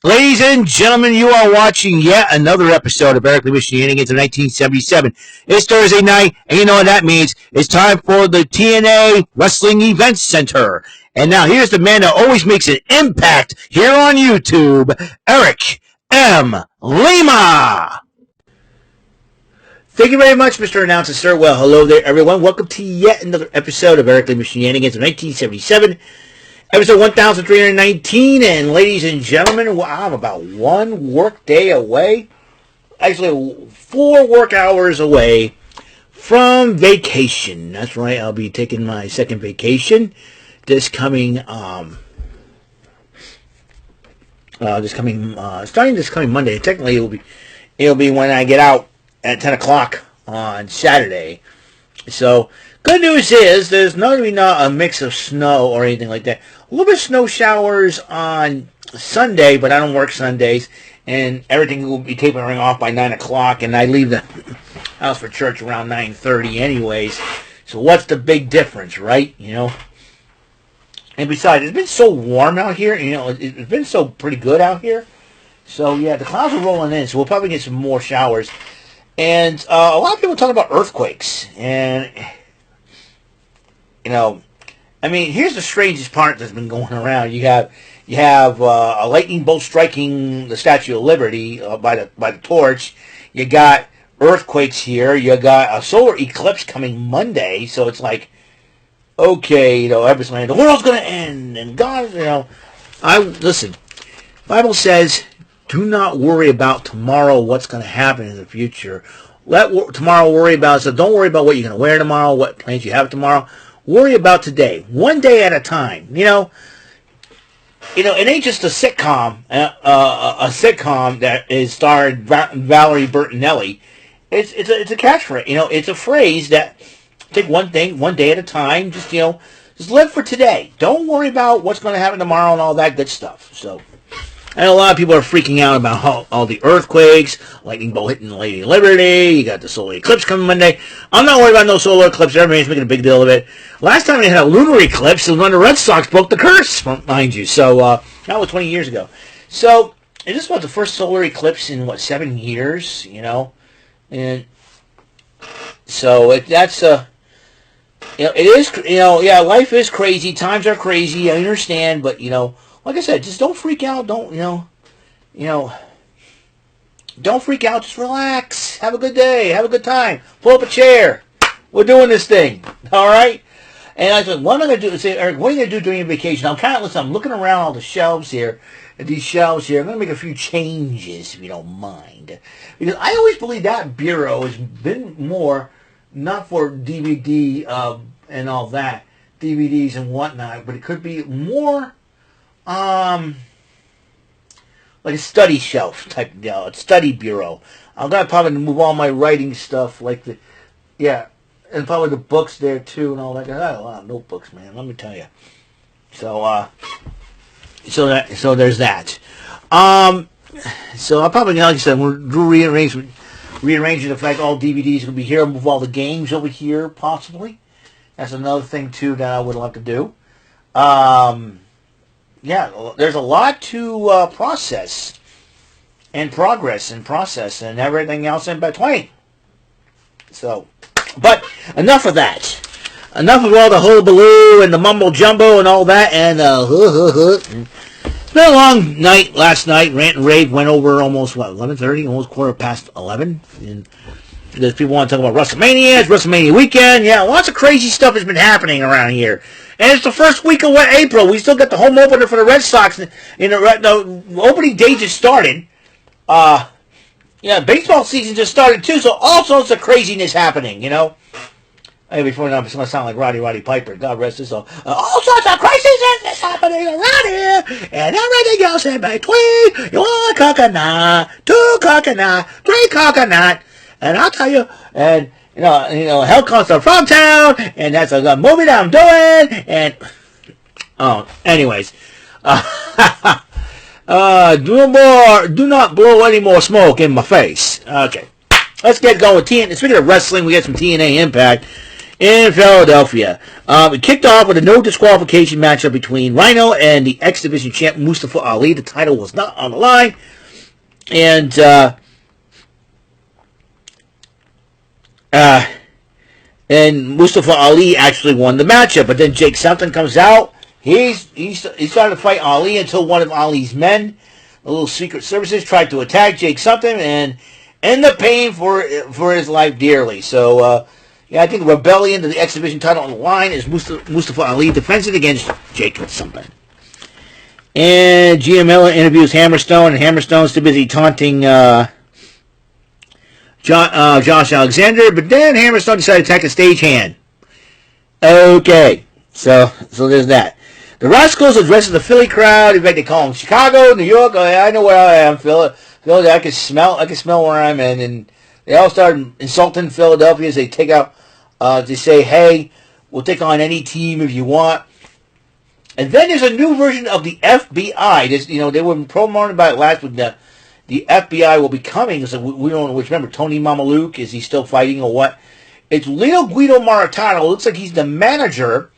Ladies and gentlemen, you are watching yet another episode of Eric Lima Shenanigans of 1977. It's Thursday night, and you know what that means. It's time for the TNA Wrestling Event Center. And now here's the man that always makes an impact here on YouTube, Eric M. Lima. Thank you very much, Mr. Announcer, sir. Well, hello there, everyone. Welcome to yet another episode of Eric Lima Shenanigans of 1977. Episode 1319, and ladies and gentlemen, I'm about one work day away, actually 4 work hours away from vacation. That's right, I'll be taking my second vacation starting this coming Monday. Technically, it'll be when I get out at 10 o'clock on Saturday. So, good news is there's not a mix of snow or anything like that. A little bit of snow showers on Sunday, but I don't work Sundays, and everything will be tapering off by 9 o'clock, and I leave the house for church around 9:30 anyways. So what's the big difference, right? You know? And besides, it's been so warm out here, you know, it's been so pretty good out here. So, yeah, the clouds are rolling in, so we'll probably get some more showers. And a lot of people talk about earthquakes, and, you know, I mean, here's the strangest part that's been going around. You have a lightning bolt striking the Statue of Liberty by the torch. You got earthquakes here. You got a solar eclipse coming Monday. So it's like, okay, you know, everybody's saying the world's going to end, and God, you know, listen. Bible says, do not worry about tomorrow. What's going to happen in the future? Let tomorrow worry about it. So don't worry about what you're going to wear tomorrow, what plans you have tomorrow. Worry about today, one day at a time. You know, it ain't just a sitcom, a sitcom that is starred Valerie Bertinelli. It's a catchphrase. You know, it's a phrase that take one thing, one day at a time. Just live for today. Don't worry about what's going to happen tomorrow and all that good stuff. So. And a lot of people are freaking out about all the earthquakes, lightning bolt hitting Lady Liberty, you got the solar eclipse coming Monday. I'm not worried about no solar eclipse. Everybody's making a big deal of it. Last time they had a lunar eclipse was when the Red Sox broke the curse, mind you. So, that was 20 years ago. So, it just was the first solar eclipse in, 7 years, you know? And so, it is, yeah, life is crazy. Times are crazy. I understand, but, like I said, just don't freak out. Don't freak out. Just relax. Have a good day. Have a good time. Pull up a chair. We're doing this thing. All right? And I said, what am I going to do? Say, Eric, what are you going to do during your vacation? I'm looking around all the shelves here. At these shelves here. I'm going to make a few changes, if you don't mind. Because I always believe that bureau has been more, not for DVD and all that, DVDs and whatnot, but it could be more... like a study shelf type, a study bureau. I'm gonna probably move all my writing stuff, and probably the books there too, and all that. I got a lot of notebooks, man. Let me tell you. So, so there's that. So I'll probably, like I said, we'll rearrange the fact all DVDs will be here. I'll move all the games over here, possibly. That's another thing too that I would love to do. Yeah, there's a lot to process and progress and process and everything else in between. So, but enough of that. Enough of all the hullabaloo and the mumbo jumbo and all that. And it's been a long night last night. Rant and Rave went over almost 11:30, almost 11:15. And there's people want to talk about WrestleMania. It's WrestleMania weekend. Yeah, lots of crazy stuff has been happening around here. And it's the first week of April. We still got the home opener for the Red Sox. The opening day just started. Baseball season just started too. So all sorts of craziness happening, Hey, before now, it's going to sound like Roddy Piper. God rest his soul. All sorts of craziness is happening around here. And everything else in between. You want a coconut, 2 coconut, 3 coconut. And I'll tell you, and Hell Comes to Frogtown, and that's a movie that I'm doing, and anyways, do not blow any more smoke in my face. Okay, let's get going with TNA. Speaking of wrestling, we got some TNA Impact, in Philadelphia. It kicked off with a no disqualification matchup between Rhino and the X Division champ Mustafa Ali. The title was not on the line, and Mustafa Ali actually won the matchup. But then Jake Something comes out. He started to fight Ali until one of Ali's men, a little Secret Services, tried to attack Jake Something and ended up paying for his life dearly. So, I think Rebellion to the X Division title on the line is Mustafa Ali defends it against Jake Something. And Gia Miller interviews Hammerstone, and Hammerstone's too busy taunting Josh Alexander, but then Hammerstone decided to attack a stagehand. Okay, so there's that. The Rascals addresses the Philly crowd. In fact, they call them Chicago, New York. I know where I am, Philly. I can smell where I'm in, and they all start insulting Philadelphia as they take out. They say, "Hey, we'll take on any team if you want." And then there's a new version of the FBI. They were promoting about it last week. The FBI will be coming. So we don't know which. Remember, Tony Mamaluke, is he still fighting or what? It's Leo Guido Maritano. It looks like he's the manager,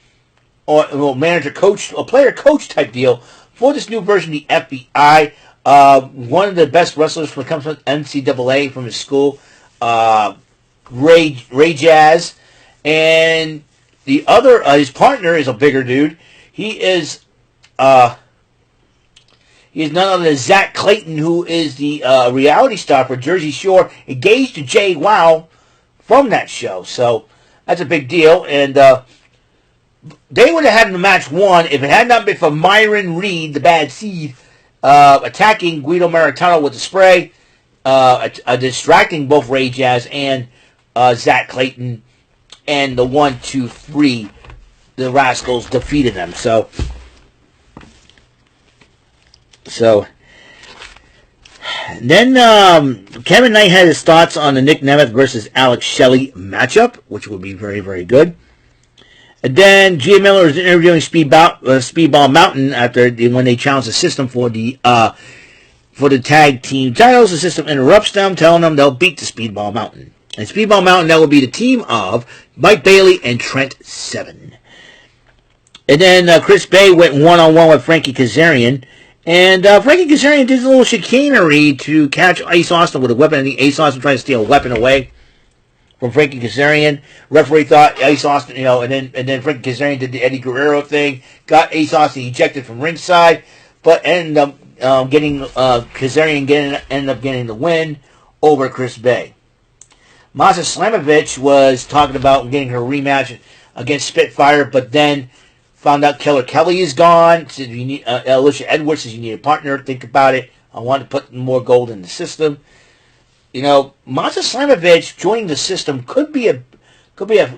or manager coach, or player coach type deal for this new version of the FBI. One of the best wrestlers when it comes from NCAA from his school, Ray Jazz, and the other his partner is a bigger dude. He is none other than Zach Clayton, who is the reality star for Jersey Shore, engaged to Jay Wow from that show. So that's a big deal. And they would have had the match won if it had not been for Myron Reed, the bad seed, attacking Guido Maritano with the spray, distracting both Ray Jazz and Zach Clayton, and the 1, 2, 3, the Rascals defeated them. So then Kevin Knight had his thoughts on the Nick Nemeth versus Alex Shelley matchup, which will be very, very good. And then Gia Miller is interviewing Speedball Mountain when they challenge the system for the tag team titles. The system interrupts them, telling them they'll beat the Speedball Mountain. And Speedball Mountain, that will be the team of Mike Bailey and Trent Seven. And then Chris Bay went one-on-one with Frankie Kazarian. And Frankie Kazarian did a little chicanery to catch Ace Austin with a weapon. I think Ace Austin tried to steal a weapon away from Frankie Kazarian. Referee thought Ace Austin, and then Frankie Kazarian did the Eddie Guerrero thing, got Ace Austin ejected from ringside, but ended up Kazarian ended up getting the win over Chris Bay. Masha Slamovich was talking about getting her rematch against Spitfire, but then found out Killer Kelly is gone. Said you need Alicia Edwards says you need a partner. Think about it. I want to put more gold in the system. Masha Slamovich joining the system could be a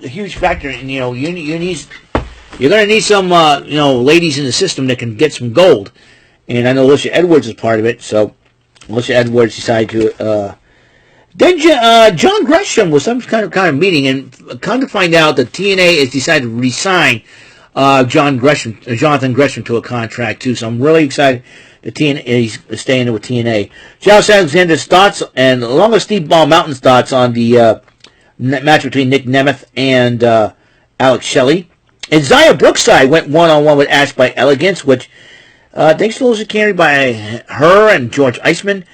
huge factor. And you're going to need some ladies in the system that can get some gold. And I know Alicia Edwards is part of it. So Alicia Edwards decided to. Then John Gresham was some kind of meeting, and come to find out that TNA has decided to re-sign Jonathan Gresham to a contract too. So I'm really excited that TNA is staying with TNA. Josh Alexander's thoughts, and along with Steve Ball Mountain's thoughts on the match between Nick Nemeth and Alex Shelley. And Zaya Brookside went one-on-one with Ash by Elegance, which thanks to a carry by her and George Iceman,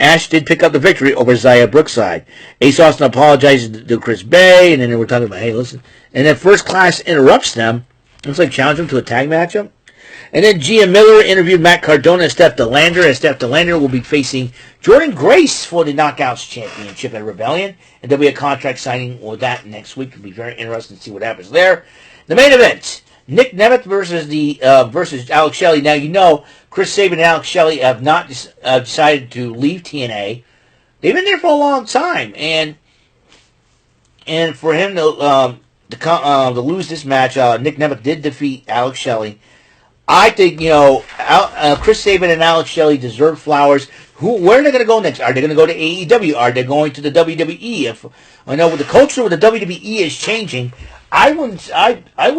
Ash did pick up the victory over Zaya Brookside. Ace Austin apologizes to Chris Bay, and then they were talking about, hey, listen. And then First Class interrupts them. Looks like challenge them to a tag matchup. And then Gia Miller interviewed Matt Cardona and Steph DeLander, and Steph DeLander will be facing Jordan Grace for the Knockouts Championship at Rebellion. And there'll be a contract signing with that next week. It'll be very interesting to see what happens there. The main event, Nick Nemeth versus Alex Shelley. Now, Chris Sabin and Alex Shelley have not decided to leave TNA. They've been there for a long time, and for him to lose this match, Nick Nemeth did defeat Alex Shelley. I think Chris Sabin and Alex Shelley deserve flowers. Where are they going to go next? Are they going to go to AEW? Are they going to the WWE? If I know with the culture with the WWE is changing, I would see why. I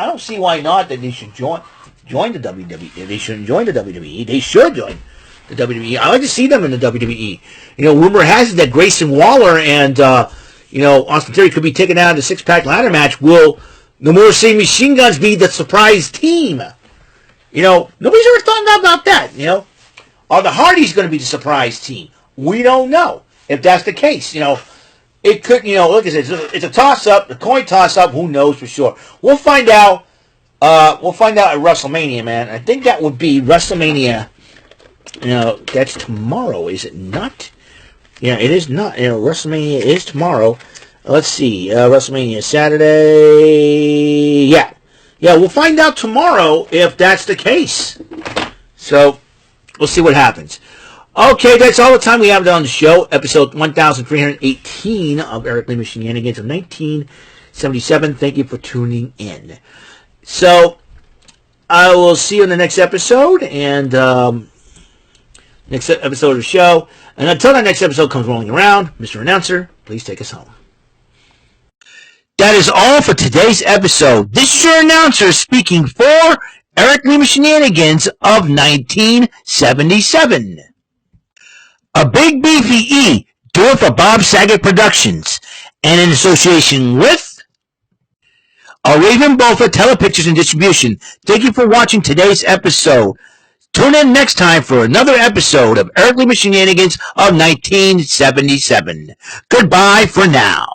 don't see why not that they should join the WWE. They shouldn't join the WWE. They should join the WWE. I like to see them in the WWE. Rumor has it that Grayson Waller and Austin Theory could be taken out of the six-pack ladder match. Will the Motor City Machine Guns be the surprise team? Nobody's ever thought about that. Are the Hardys going to be the surprise team? We don't know if that's the case. It could, like I said, it's a toss-up, a coin toss-up. Who knows for sure? We'll find out. We'll find out at WrestleMania, man. I think that would be WrestleMania. That's tomorrow, is it not? Yeah, it is not. WrestleMania is tomorrow. Let's see. WrestleMania Saturday. Yeah, we'll find out tomorrow if that's the case. So, we'll see what happens. Okay, that's all the time we have on the show. Episode 1318 of Eric Lima Shenanigans of 1977. Thank you for tuning in. So, I will see you in the next episode, and next episode of the show. And until that next episode comes rolling around, Mr. Announcer, please take us home. That is all for today's episode. This is your announcer speaking for Eric Lima Shenanigans of 1977. A Big Beefy E, do it for Bob Saget Productions, and in association with a Raven Bofa Telepictures and Distribution. Thank you for watching today's episode. Tune in next time for another episode of Eric Lima Shenanigans of 1977. Goodbye for now.